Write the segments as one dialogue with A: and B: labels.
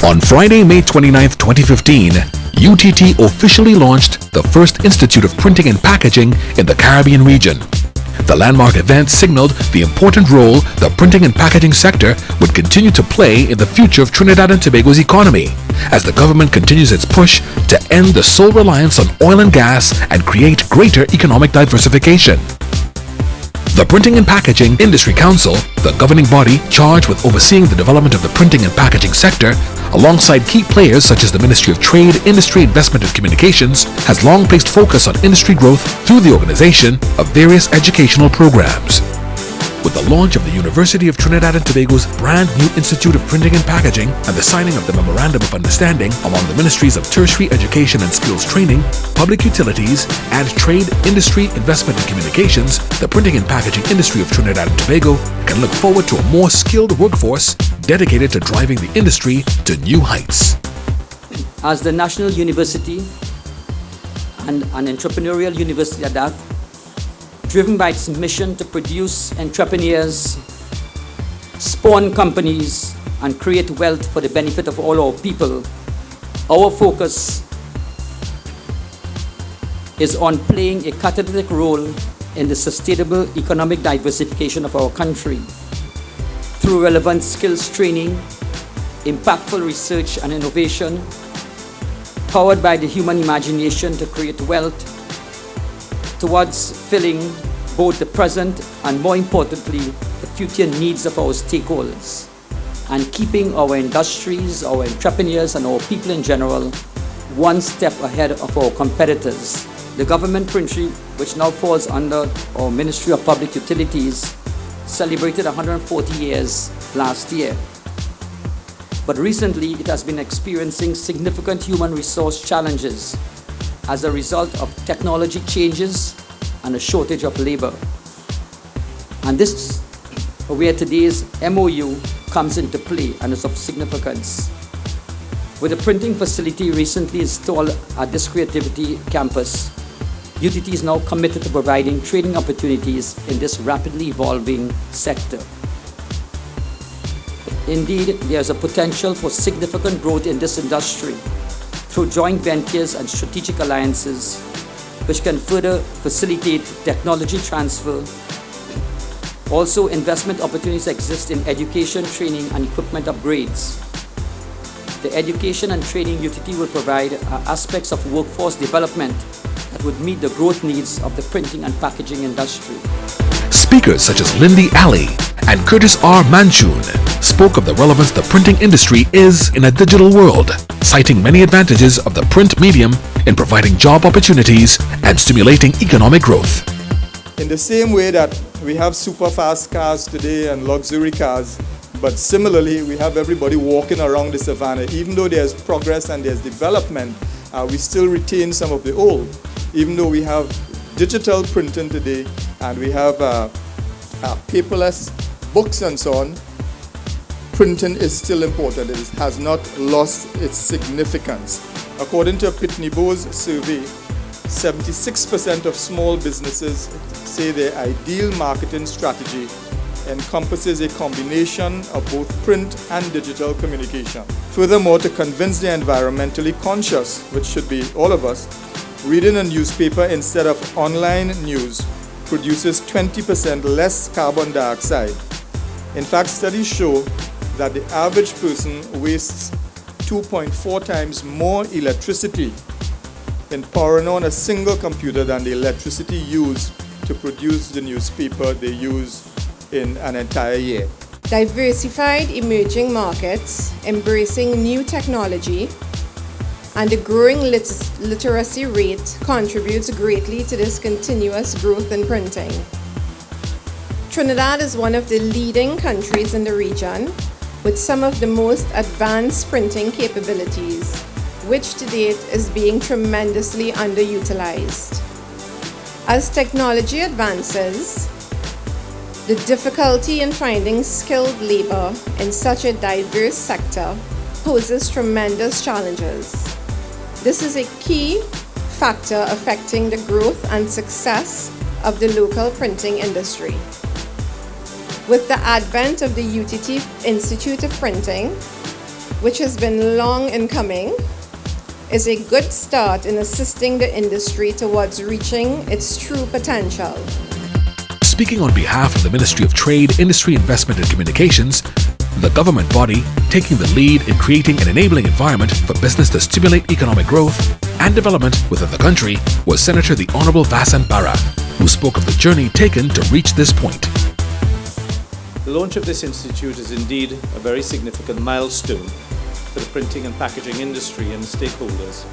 A: On Friday, May 29, 2015, UTT officially launched the first Institute of Printing and Packaging in the Caribbean region. The landmark event signaled the important role the printing and packaging sector would continue to play in the future of Trinidad and Tobago's economy, as the government continues its push to end the sole reliance on oil and gas and create greater economic diversification. The Printing and Packaging Industry Council, the governing body charged with overseeing the development of the printing and packaging sector, alongside key players such as the Ministry of Trade, Industry, Investment and Communications, has long placed focus on industry growth through the organization of various educational programs. With the launch of the University of Trinidad and Tobago's brand new Institute of Printing and Packaging and the signing of the Memorandum of Understanding among the Ministries of Tertiary Education and Skills Training, Public Utilities, and Trade, Industry, Investment and Communications, the printing and packaging industry of Trinidad and Tobago can look forward to a more skilled workforce dedicated to driving the industry to new heights.
B: As the national university and an entrepreneurial university at that, driven by its mission to produce entrepreneurs, spawn companies, and create wealth for the benefit of all our people, our focus is on playing a catalytic role in the sustainable economic diversification of our country through relevant skills training, impactful research and innovation, powered by the human imagination to create wealth, towards filling both the present and, more importantly, the future needs of our stakeholders, and keeping our industries, our entrepreneurs, and our people in general one step ahead of our competitors. The government printry, which now falls under our Ministry of Public Utilities, celebrated 140 years last year. But recently, it has been experiencing significant human resource challenges as a result of technology changes and a shortage of labor. And this is where today's MOU comes into play and is of significance. With a printing facility recently installed at this Creativity campus, UTT is now committed to providing training opportunities in this rapidly evolving sector. Indeed, there is a potential for significant growth in this industry through joint ventures and strategic alliances, which can further facilitate technology transfer. Also, investment opportunities exist in education, training, and equipment upgrades. The education and training UTT will provide are aspects of workforce development that would meet the growth needs of the printing and packaging industry.
A: Speakers such as Lindy Alley and Curtis R. Manchoon spoke of the relevance the printing industry is in a digital world, citing many advantages of the print medium in providing job opportunities and stimulating economic growth.
C: In the same way that we have super fast cars today and luxury cars, but similarly we have everybody walking around the savannah. Even though there's progress and there's development, we still retain some of the old. Even though we have digital printing today and we have paperless books and so on, printing is still important. It has not lost its significance. According to a Pitney Bowes survey, 76% of small businesses say their ideal marketing strategy encompasses a combination of both print and digital communication. Furthermore, to convince the environmentally conscious, which should be all of us, reading a newspaper instead of online news produces 20% less carbon dioxide. In fact, studies show that the average person wastes 2.4 times more electricity in powering on a single computer than the electricity used to produce the newspaper they use in an entire year.
D: Diversified emerging markets, embracing new technology, and the growing literacy rate contributes greatly to this continuous growth in printing. Trinidad is one of the leading countries in the region with some of the most advanced printing capabilities, which to date is being tremendously underutilized. As technology advances, the difficulty in finding skilled labor in such a diverse sector poses tremendous challenges. This is a key factor affecting the growth and success of the local printing industry. With the advent of the UTT Institute of Printing, which has been long in coming, is a good start in assisting the industry towards reaching its true potential.
A: Speaking on behalf of the Ministry of Trade, Industry, Investment and Communications, the government body taking the lead in creating an enabling environment for business to stimulate economic growth and development within the country was Senator the Honourable Vasant, who spoke of the journey taken to reach this point.
E: The launch of this institute is indeed a very significant milestone for the printing and packaging industry and stakeholders,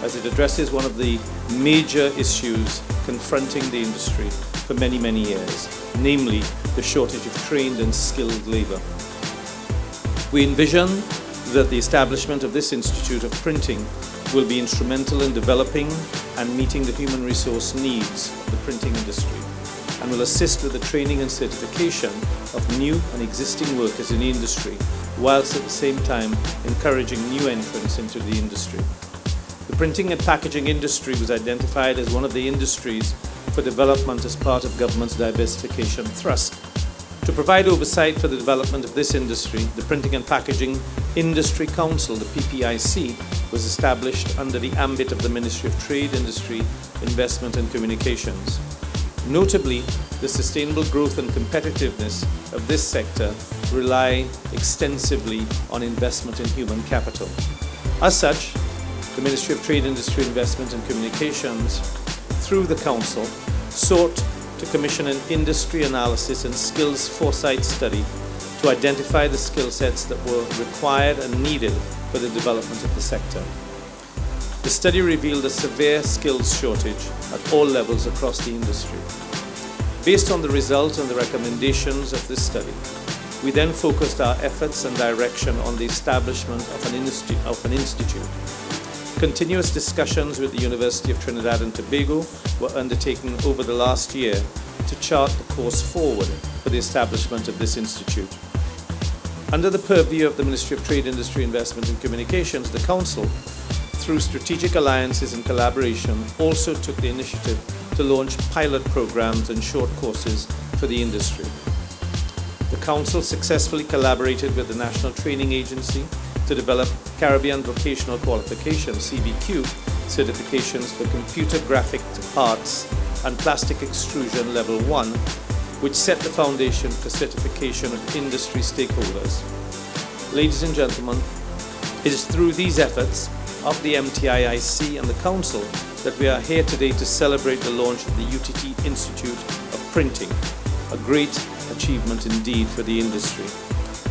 E: as it addresses one of the major issues confronting the industry for many, many years, namely the shortage of trained and skilled labour. We envision that the establishment of this Institute of Printing will be instrumental in developing and meeting the human resource needs of the printing industry, and will assist with the training and certification of new and existing workers in the industry, whilst at the same time encouraging new entrants into the industry. The printing and packaging industry was identified as one of the industries for development as part of government's diversification thrust. To provide oversight for the development of this industry, the Printing and Packaging Industry Council, the PPIC, was established under the ambit of the Ministry of Trade, Industry, Investment and Communications. Notably, the sustainable growth and competitiveness of this sector rely extensively on investment in human capital. As such, the Ministry of Trade, Industry, Investment and Communications, through the Council, sought to commission an industry analysis and skills foresight study to identify the skill sets that were required and needed for the development of the sector. The study revealed a severe skills shortage at all levels across the industry. Based on the results and the recommendations of this study, we then focused our efforts and direction on the establishment of an institute. Continuous discussions with the University of Trinidad and Tobago were undertaken over the last year to chart the course forward for the establishment of this institute. Under the purview of the Ministry of Trade, Industry, Investment and Communications, the Council, through strategic alliances and collaboration, also took the initiative to launch pilot programs and short courses for the industry. The Council successfully collaborated with the National Training Agency to develop Caribbean Vocational Qualification (CVQ) certifications for computer graphic arts and plastic extrusion level 1, which set the foundation for certification of industry stakeholders. Ladies and gentlemen, it is through these efforts of the MTIIC and the Council that we are here today to celebrate the launch of the UTT Institute of Printing, a great achievement indeed for the industry.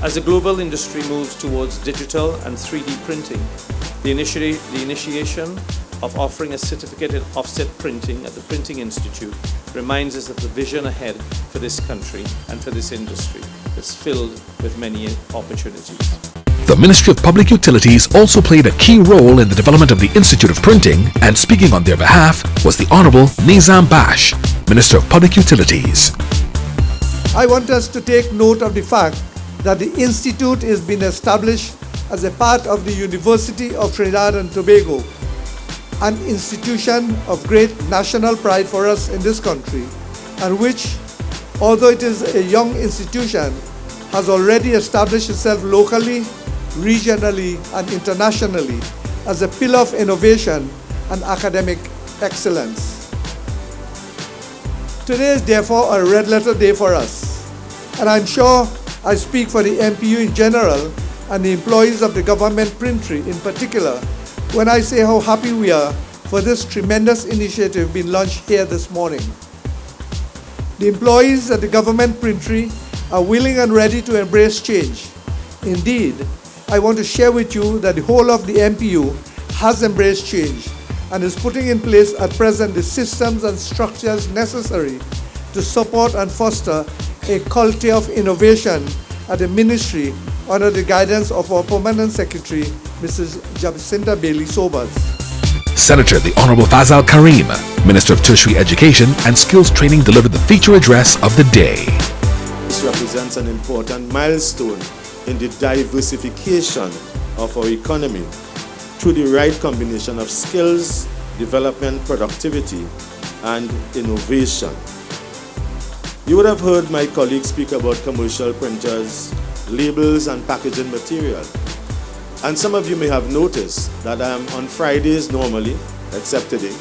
E: As the global industry moves towards digital and 3D printing, the initiation of offering a certificate in offset printing at the Printing Institute reminds us of the vision ahead for this country and for this industry that's filled with many opportunities.
A: The Ministry of Public Utilities also played a key role in the development of the Institute of Printing, and speaking on their behalf was the Honourable Nizam, Minister of Public Utilities.
F: I want us to take note of the fact that the Institute is being established as a part of the University of Trinidad and Tobago, an institution of great national pride for us in this country, and which, although it is a young institution, has already established itself locally, regionally, and internationally as a pillar of innovation and academic excellence. Today is therefore a red letter day for us, and I'm sure I speak for the MPU in general and the employees of the government printry in particular when I say how happy we are for this tremendous initiative being launched here this morning. The employees at the government printry are willing and ready to embrace change. Indeed, I want to share with you that the whole of the MPU has embraced change and is putting in place at present the systems and structures necessary to support and foster a culture of innovation at the ministry under the guidance of our Permanent Secretary, Mrs. Jacinta Bailey-Sobers.
A: Senator the Honourable Fazal Karim, Minister of Tertiary Education and Skills Training, delivered the feature address of the day.
G: This represents an important milestone in the diversification of our economy through the right combination of skills, development, productivity, and innovation. You would have heard my colleagues speak about commercial printers, labels, and packaging material. And some of you may have noticed that on Fridays normally, except today,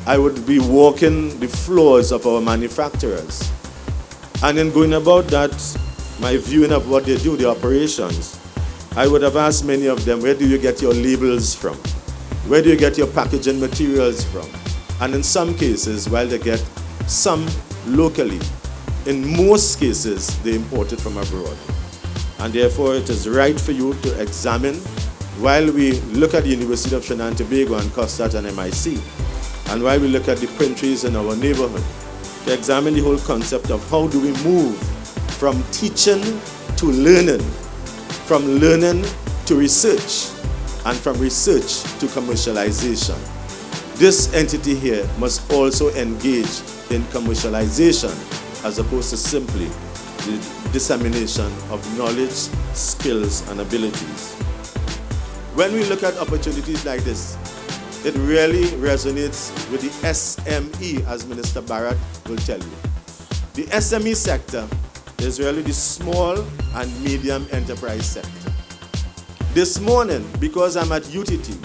G: I would be walking the floors of our manufacturers. And in going about that, my viewing of what they do, the operations, I would have asked many of them, where do you get your labels from? Where do you get your packaging materials from? And in some cases, while they get some locally, in most cases, they import it from abroad. And therefore, it is right for you to examine, while we look at the University of Trinidad and Tobago and COSTAT and MIC, and while we look at the printries in our neighborhood, to examine the whole concept of how do we move from teaching to learning, from learning to research, and from research to commercialization. This entity here must also engage in commercialization as opposed to simply the dissemination of knowledge, skills, and abilities. When we look at opportunities like this, it really resonates with the SME, as Minister Bharath will tell you. The SME sector is really the small and medium enterprise sector. This morning, because I'm at UTT,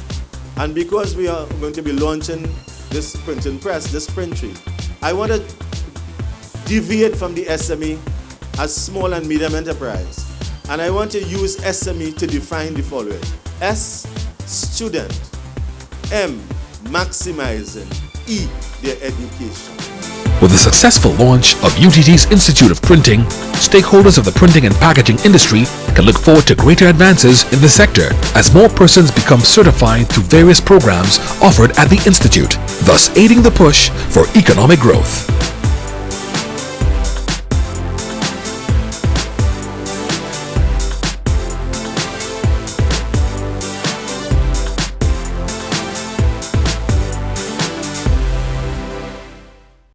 G: and because we are going to be launching this printing press, this printry, I want to deviate from the SME as small and medium enterprise. And I want to use SME to define the following. S, student. M, maximizing. E, their education.
A: With the successful launch of UTT's Institute of Printing, stakeholders of the printing and packaging industry can look forward to greater advances in the sector as more persons become certified through various programs offered at the Institute, thus aiding the push for economic growth.